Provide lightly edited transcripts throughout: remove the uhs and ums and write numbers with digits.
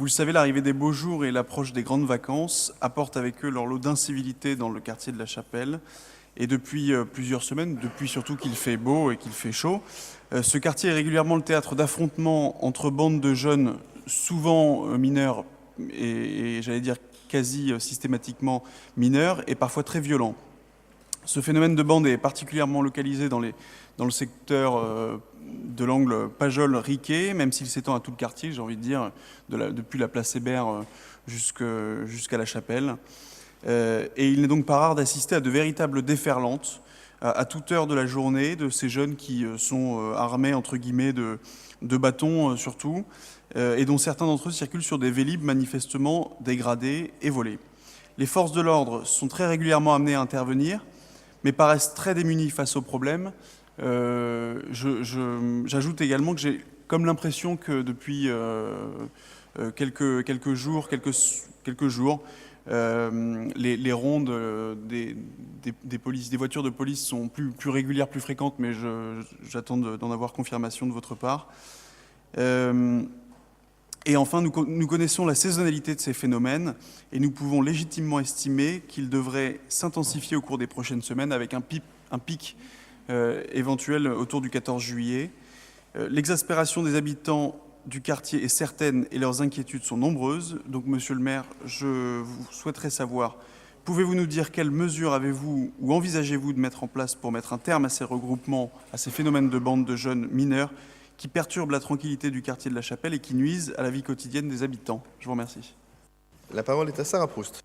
Vous le savez, l'arrivée des beaux jours et l'approche des grandes vacances apportent avec eux leur lot d'incivilité dans le quartier de la Chapelle. Et depuis plusieurs semaines, depuis surtout qu'il fait beau et qu'il fait chaud, ce quartier est régulièrement le théâtre d'affrontements entre bandes de jeunes, souvent mineurs et j'allais dire quasi systématiquement mineurs et parfois très violents. Ce phénomène de bande est particulièrement localisé dans le secteur de l'angle Pajol-Riquet, même s'il s'étend à tout le quartier, j'ai envie de dire, depuis la place Hébert jusqu'à la Chapelle. Et il n'est donc pas rare d'assister à de véritables déferlantes à toute heure de la journée de ces jeunes qui sont armés, entre guillemets, de bâtons surtout, et dont certains d'entre eux circulent sur des vélib manifestement dégradés et volés. Les forces de l'ordre sont très régulièrement amenées à intervenir, mais paraissent très démunis face au problème. J'ajoute également que j'ai comme l'impression que depuis quelques jours, les rondes des voitures de police sont plus régulières, plus fréquentes, mais j'attends d'en avoir confirmation de votre part. Et enfin, nous connaissons la saisonnalité de ces phénomènes et nous pouvons légitimement estimer qu'ils devraient s'intensifier au cours des prochaines semaines avec un pic éventuel autour du 14 juillet. L'exaspération des habitants du quartier est certaine et leurs inquiétudes sont nombreuses. Donc, monsieur le maire, je vous souhaiterais savoir, pouvez-vous nous dire quelles mesures avez-vous ou envisagez-vous de mettre en place pour mettre un terme à ces regroupements, à ces phénomènes de bandes de jeunes mineurs qui perturbent la tranquillité du quartier de la Chapelle et qui nuisent à la vie quotidienne des habitants? Je vous remercie. La parole est à Sarah Proust.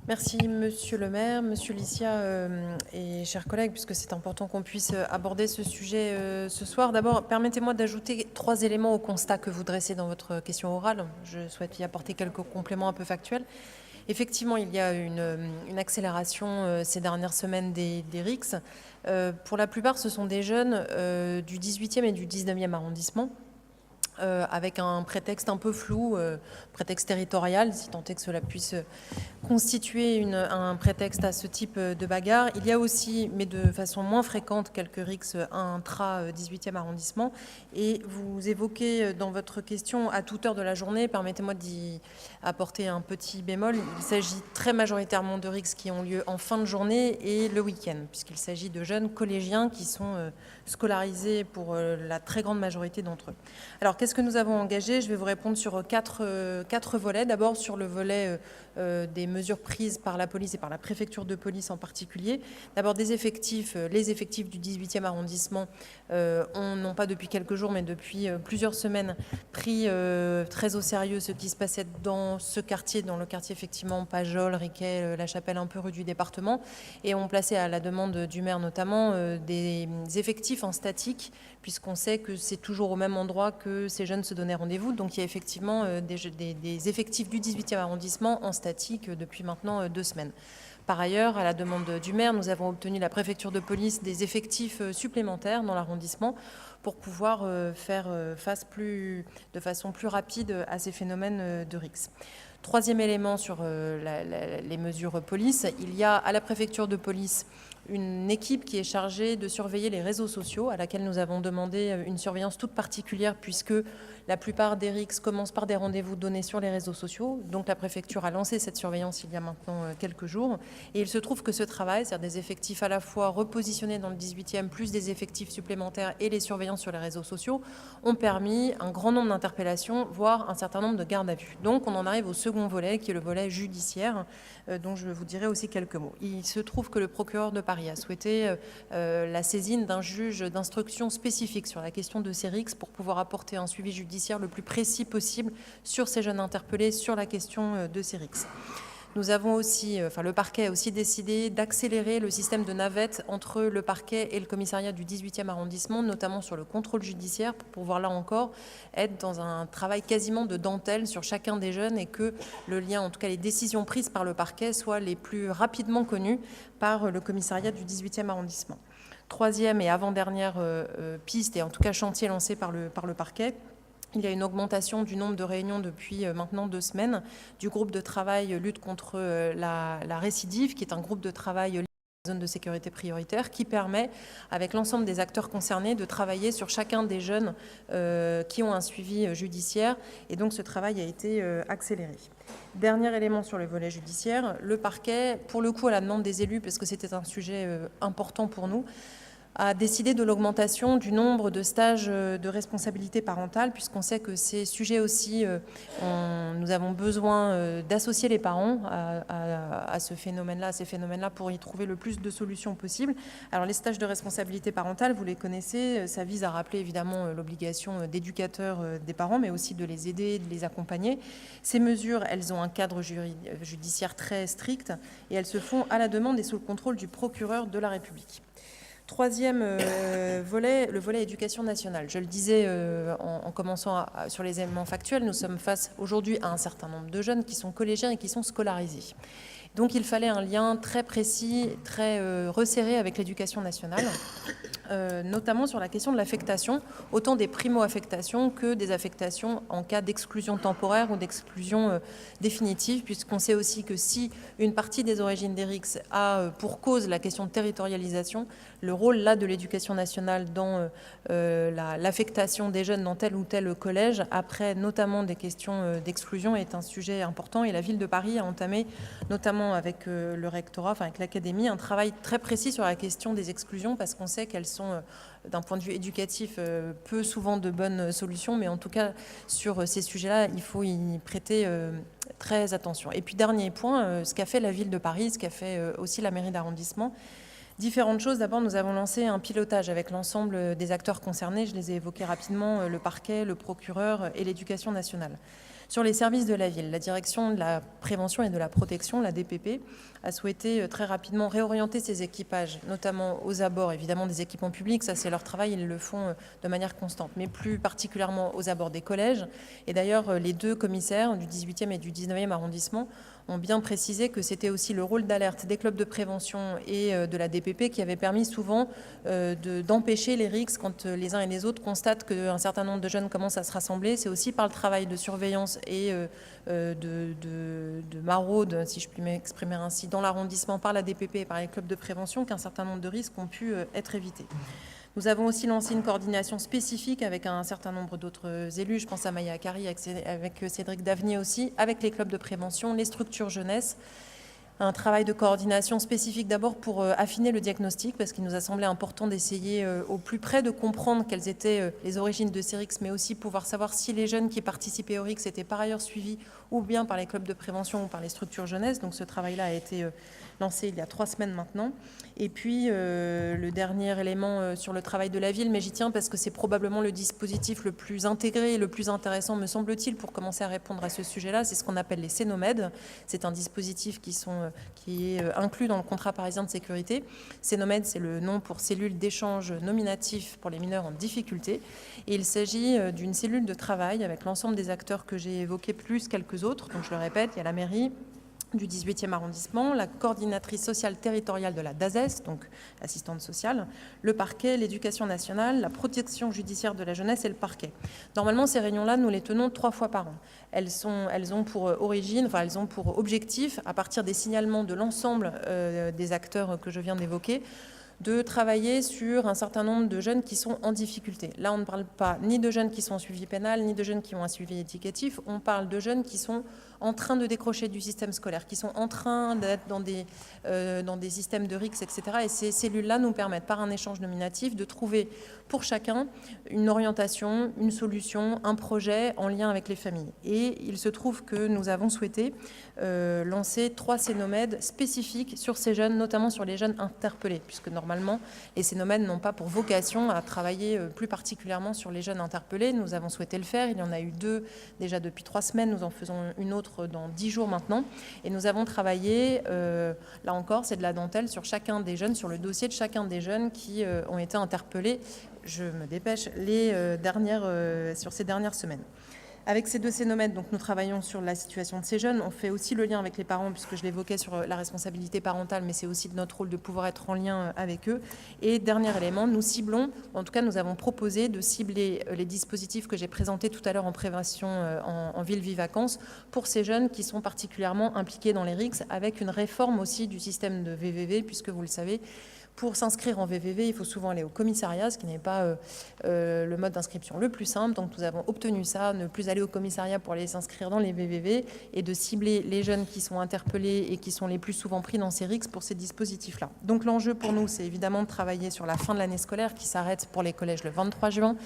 Merci Monsieur le maire, Monsieur Licia et chers collègues, puisque c'est important qu'on puisse aborder ce sujet ce soir. D'abord, permettez-moi d'ajouter 3 éléments au constat que vous dressez dans votre question orale. Je souhaite y apporter quelques compléments un peu factuels. Effectivement, il y a une accélération ces dernières semaines des RICS. Pour la plupart, ce sont des jeunes du 18e et du 19e arrondissement, avec un prétexte un peu flou, prétexte territorial, si tant est que cela puisse constituer un prétexte à ce type de bagarre. Il y a aussi, mais de façon moins fréquente, quelques rixes intra-18e arrondissement. Et vous évoquez dans votre question à toute heure de la journée, permettez-moi d'y apporter un petit bémol, il s'agit très majoritairement de rixes qui ont lieu en fin de journée et le week-end, puisqu'il s'agit de jeunes collégiens qui sont scolarisés pour la très grande majorité d'entre eux. Alors, qu'est-ce que nous avons engagé? Je vais vous répondre sur quatre volets. D'abord, sur le volet des mesures prises par la police et par la préfecture de police en particulier. D'abord, les effectifs du 18e arrondissement ont, non pas depuis quelques jours, mais depuis plusieurs semaines, pris très au sérieux ce qui se passait dans ce quartier, dans le quartier effectivement Pajol, Riquet, La Chapelle, un peu rue du département, et ont placé à la demande du maire notamment des effectifs en statique, puisqu'on sait que c'est toujours au même endroit que ces jeunes se donnaient rendez-vous. Donc il y a effectivement des effectifs du 18e arrondissement en statique depuis maintenant 2 semaines. Par ailleurs, à la demande du maire, nous avons obtenu la préfecture de police des effectifs supplémentaires dans l'arrondissement pour pouvoir faire face de façon plus rapide à ces phénomènes de RICS. Troisième élément sur les mesures police, il y a à la préfecture de police une équipe qui est chargée de surveiller les réseaux sociaux, à laquelle nous avons demandé une surveillance toute particulière puisque la plupart des RICS commencent par des rendez-vous donnés sur les réseaux sociaux. Donc la préfecture a lancé cette surveillance il y a maintenant quelques jours. Et il se trouve que ce travail, c'est-à-dire des effectifs à la fois repositionnés dans le 18e, plus des effectifs supplémentaires et les surveillances sur les réseaux sociaux, ont permis un grand nombre d'interpellations, voire un certain nombre de gardes à vue. Donc on en arrive au second volet, qui est le volet judiciaire, dont je vous dirai aussi quelques mots. Il se trouve que le procureur de Paris a souhaité la saisine d'un juge d'instruction spécifique sur la question de ces RICS pour pouvoir apporter un suivi judiciaire le plus précis possible sur ces jeunes interpellés sur la question de ces RICS. Nous avons aussi, le parquet a aussi décidé d'accélérer le système de navette entre le parquet et le commissariat du 18e arrondissement, notamment sur le contrôle judiciaire, pour pouvoir là encore être dans un travail quasiment de dentelle sur chacun des jeunes et que le lien, en tout cas les décisions prises par le parquet, soient les plus rapidement connues par le commissariat du 18e arrondissement. Troisième et avant-dernière piste, et en tout cas chantier lancé par le parquet, il y a une augmentation du nombre de réunions depuis maintenant 2 semaines du groupe de travail lutte contre la récidive, qui est un groupe de travail zone de sécurité prioritaire qui permet, avec l'ensemble des acteurs concernés, de travailler sur chacun des jeunes qui ont un suivi judiciaire. Et donc, ce travail a été accéléré. Dernier élément sur le volet judiciaire, le parquet, pour le coup, à la demande des élus, parce que c'était un sujet important pour nous, a décidé de l'augmentation du nombre de stages de responsabilité parentale, puisqu'on sait que ces sujets aussi, nous avons besoin d'associer les parents à ce phénomène-là, à ces phénomènes-là, pour y trouver le plus de solutions possibles. Alors les stages de responsabilité parentale, vous les connaissez, ça vise à rappeler évidemment l'obligation d'éducateur des parents, mais aussi de les aider, de les accompagner. Ces mesures, elles ont un cadre judiciaire très strict et elles se font à la demande et sous le contrôle du procureur de la République. Troisième volet, le volet éducation nationale. Je le disais en commençant sur les éléments factuels, nous sommes face aujourd'hui à un certain nombre de jeunes qui sont collégiens et qui sont scolarisés. Donc il fallait un lien très précis, très resserré avec l'éducation nationale, notamment sur la question de l'affectation, autant des primo-affectations que des affectations en cas d'exclusion temporaire ou d'exclusion définitive, puisqu'on sait aussi que si une partie des origines des RICS a pour cause la question de territorialisation, le rôle là de l'éducation nationale dans l'affectation des jeunes dans tel ou tel collège, après notamment des questions d'exclusion, est un sujet important. Et la ville de Paris a entamé, notamment avec le rectorat, enfin avec l'académie, un travail très précis sur la question des exclusions, parce qu'on sait qu'elles sont, d'un point de vue éducatif, peu souvent de bonnes solutions, mais en tout cas sur ces sujets-là, il faut y prêter très attention. Et puis dernier point, ce qu'a fait la ville de Paris, ce qu'a fait aussi la mairie d'arrondissement. Différentes choses. D'abord, nous avons lancé un pilotage avec l'ensemble des acteurs concernés. Je les ai évoqués rapidement, le parquet, le procureur et l'éducation nationale. Sur les services de la ville, la direction de la prévention et de la protection, la DPP, a souhaité très rapidement réorienter ses équipages, notamment aux abords, évidemment, des équipements publics. Ça, c'est leur travail, ils le font de manière constante, mais plus particulièrement aux abords des collèges. Et d'ailleurs, les deux commissaires du 18e et du 19e arrondissement ont bien précisé que c'était aussi le rôle d'alerte des clubs de prévention et de la DPP qui avait permis souvent d'empêcher les RICS quand les uns et les autres constatent qu'un certain nombre de jeunes commencent à se rassembler. C'est aussi par le travail de surveillance et de maraude, si je puis m'exprimer ainsi, dans l'arrondissement par la DPP et par les clubs de prévention qu'un certain nombre de risques ont pu être évités. Nous avons aussi lancé une coordination spécifique avec un certain nombre d'autres élus. Je pense à Maya Akari, avec Cédric Davenier aussi, avec les clubs de prévention, les structures jeunesse. Un travail de coordination spécifique d'abord pour affiner le diagnostic, parce qu'il nous a semblé important d'essayer au plus près de comprendre quelles étaient les origines de ces RICS, mais aussi pouvoir savoir si les jeunes qui participaient aux RICS étaient par ailleurs suivis ou bien par les clubs de prévention ou par les structures jeunesse. Donc ce travail-là a été lancé il y a 3 semaines maintenant. Et puis le dernier élément sur le travail de la ville, mais j'y tiens parce que c'est probablement le dispositif le plus intégré et le plus intéressant, me semble-t-il, pour commencer à répondre à ce sujet-là. C'est ce qu'on appelle les Cénomèdes. C'est un dispositif qui est inclus dans le contrat parisien de sécurité. Cénomèdes, c'est le nom pour cellule d'échange nominatif pour les mineurs en difficulté. Et il s'agit d'une cellule de travail avec l'ensemble des acteurs que j'ai évoqués, plus quelques autres. Donc je le répète, il y a la mairie du 18e arrondissement, la coordinatrice sociale territoriale de la DAZES, donc assistante sociale, le parquet, l'éducation nationale, la protection judiciaire de la jeunesse et le parquet. Normalement, ces réunions-là, nous les tenons 3 fois par an. Elles ont pour objectif, à partir des signalements de l'ensemble des acteurs que je viens d'évoquer, de travailler sur un certain nombre de jeunes qui sont en difficulté. Là, on ne parle pas ni de jeunes qui sont en suivi pénal, ni de jeunes qui ont un suivi éducatif. On parle de jeunes qui sont en train de décrocher du système scolaire, qui sont en train d'être dans des systèmes de RICS, etc. Et ces cellules-là nous permettent, par un échange nominatif, de trouver pour chacun une orientation, une solution, un projet en lien avec les familles. Et il se trouve que nous avons souhaité lancer 3 cénomèdes spécifiques sur ces jeunes, notamment sur les jeunes interpellés, puisque normalement, les cénomèdes n'ont pas pour vocation à travailler plus particulièrement sur les jeunes interpellés. Nous avons souhaité le faire. Il y en a eu 2 déjà depuis 3 semaines. Nous en faisons une autre dans 10 jours maintenant. Et nous avons travaillé, là encore, c'est de la dentelle sur chacun des jeunes, sur le dossier de chacun des jeunes qui ont été interpellés. Je me dépêche, sur ces dernières semaines. Avec ces 2 cénomètres, donc, nous travaillons sur la situation de ces jeunes. On fait aussi le lien avec les parents, puisque je l'évoquais sur la responsabilité parentale, mais c'est aussi de notre rôle de pouvoir être en lien avec eux. Et dernier élément, nous ciblons, en tout cas nous avons proposé de cibler les dispositifs que j'ai présentés tout à l'heure en prévention en ville-vie vacances pour ces jeunes qui sont particulièrement impliqués dans les RICS, avec une réforme aussi du système de VVV, puisque vous le savez, pour s'inscrire en VVV, il faut souvent aller au commissariat, ce qui n'est pas le mode d'inscription le plus simple. Donc nous avons obtenu ça, ne plus aller au commissariat pour aller s'inscrire dans les VVV et de cibler les jeunes qui sont interpellés et qui sont les plus souvent pris dans ces RICS pour ces dispositifs-là. Donc l'enjeu pour nous, c'est évidemment de travailler sur la fin de l'année scolaire qui s'arrête pour les collèges le 23 juin.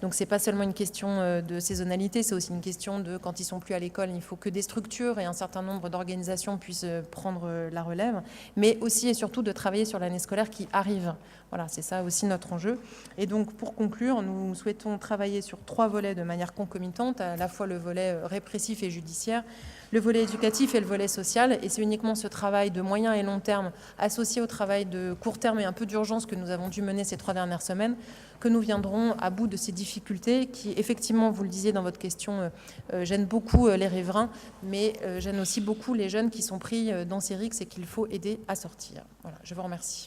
Donc c'est pas seulement une question de saisonnalité, c'est aussi une question de quand ils sont plus à l'école, il faut que des structures et un certain nombre d'organisations puissent prendre la relève, mais aussi et surtout de travailler sur l'année scolaire qui arrive. Voilà, c'est ça aussi notre enjeu. Et donc pour conclure, nous souhaitons travailler sur 3 volets de manière concomitante, à la fois le volet répressif et judiciaire, le volet éducatif et le volet social. Et c'est uniquement ce travail de moyen et long terme associé au travail de court terme et un peu d'urgence que nous avons dû mener ces 3 dernières semaines que nous viendrons à bout de ces difficultés qui, effectivement, vous le disiez dans votre question, gênent beaucoup les riverains, mais gênent aussi beaucoup les jeunes qui sont pris dans ces RICS et qu'il faut aider à sortir. Voilà, je vous remercie.